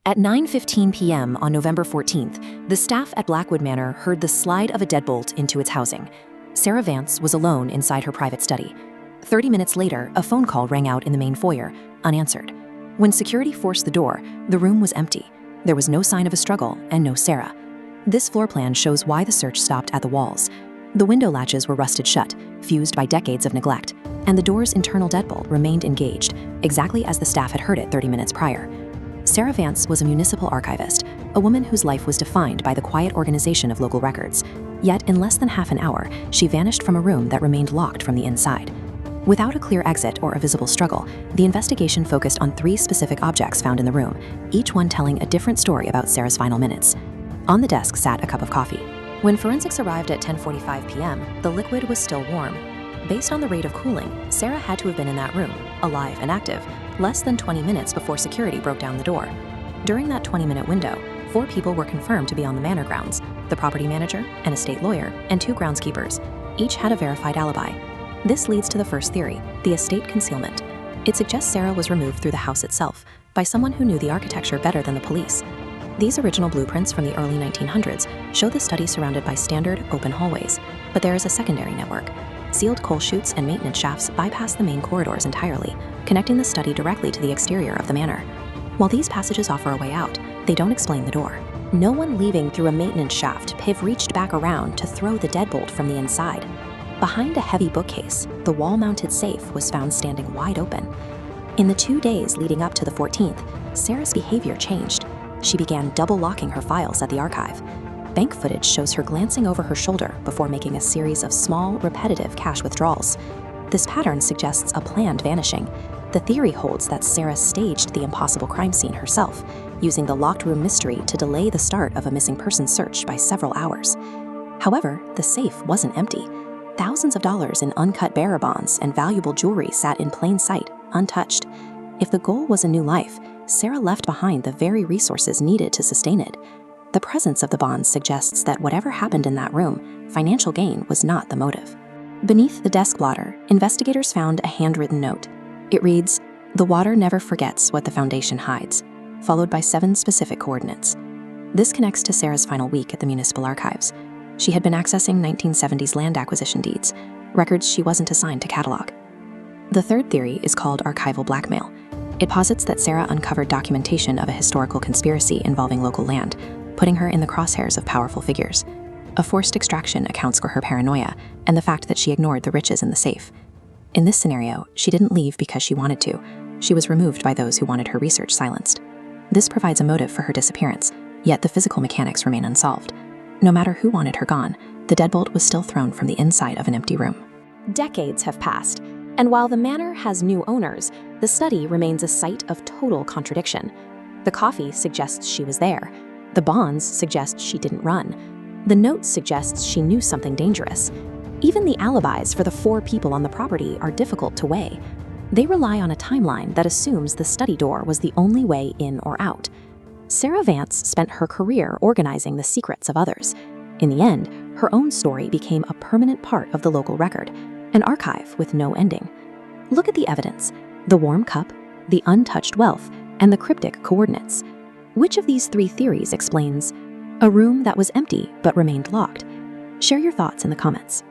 At 9:15 p.m. on November 14th, the staff at Blackwood Manor heard the slide of a deadbolt into its housing. Sarah Vance was alone inside her private study. 30 minutes later, a phone call rang out in the main foyer, unanswered. When security forced the door, the room was empty. There was no sign of a struggle and no Sarah. This floor plan shows why the search stopped at the walls. The window latches were rusted shut, fused by decades of neglect, and the door's internal deadbolt remained engaged, exactly as the staff had heard it 30 minutes prior. Sarah Vance was a municipal archivist, a woman whose life was defined by the quiet organization of local records. Yet in less than half an hour, she vanished from a room that remained locked from the inside. Without a clear exit or a visible struggle, the investigation focused on 3 specific objects found in the room, each one telling a different story about Sarah's final minutes. On the desk sat a cup of coffee. When forensics arrived at 10:45 p.m., the liquid was still warm. Based on the rate of cooling, Sarah had to have been in that room, alive and active, less than 20 minutes before security broke down the door. During that 20-minute window, 4 people were confirmed to be on the manor grounds: the property manager, an estate lawyer, and 2 groundskeepers. Each had a verified alibi. This leads to the first theory, the estate concealment. It suggests Sarah was removed through the house itself by someone who knew the architecture better than the police. These original blueprints from the early 1900s show the study surrounded by standard, open hallways, but there is a secondary network. Sealed coal chutes and maintenance shafts bypass the main corridors entirely, connecting the study directly to the exterior of the manor. While these passages offer a way out, they don't explain the door. No one leaving through a maintenance shaft have reached back around to throw the deadbolt from the inside. Behind a heavy bookcase, the wall-mounted safe was found standing wide open. In the 2 days leading up to the 14th, Sarah's behavior changed. She began double-locking her files at the archive. Bank footage shows her glancing over her shoulder before making a series of small, repetitive cash withdrawals. This pattern suggests a planned vanishing. The theory holds that Sarah staged the impossible crime scene herself, using the locked room mystery to delay the start of a missing person search by several hours. However, the safe wasn't empty. Thousands of dollars in uncut bearer bonds and valuable jewelry sat in plain sight, untouched. If the goal was a new life, Sarah left behind the very resources needed to sustain it. The presence of the bonds suggests that whatever happened in that room, financial gain was not the motive. Beneath the desk blotter, investigators found a handwritten note. It reads, "The water never forgets what the foundation hides," followed by 7 specific coordinates. This connects to Sarah's final week at the municipal archives. She had been accessing 1970s land acquisition deeds, records she wasn't assigned to catalog. The third theory is called archival blackmail. It posits that Sarah uncovered documentation of a historical conspiracy involving local land, putting her in the crosshairs of powerful figures. A forced extraction accounts for her paranoia and the fact that she ignored the riches in the safe. In this scenario, she didn't leave because she wanted to. She was removed by those who wanted her research silenced. This provides a motive for her disappearance, yet the physical mechanics remain unsolved. No matter who wanted her gone, the deadbolt was still thrown from the inside of an empty room. Decades have passed, and while the manor has new owners, the study remains a site of total contradiction. The coffee suggests she was there. The bonds suggest she didn't run. The note suggests she knew something dangerous. Even the alibis for the 4 people on the property are difficult to weigh. They rely on a timeline that assumes the study door was the only way in or out. Sarah Vance spent her career organizing the secrets of others. In the end, her own story became a permanent part of the local record, an archive with no ending. Look at the evidence: the warm cup, the untouched wealth, and the cryptic coordinates. Which of these 3 theories explains a room that was empty but remained locked? Share your thoughts in the comments.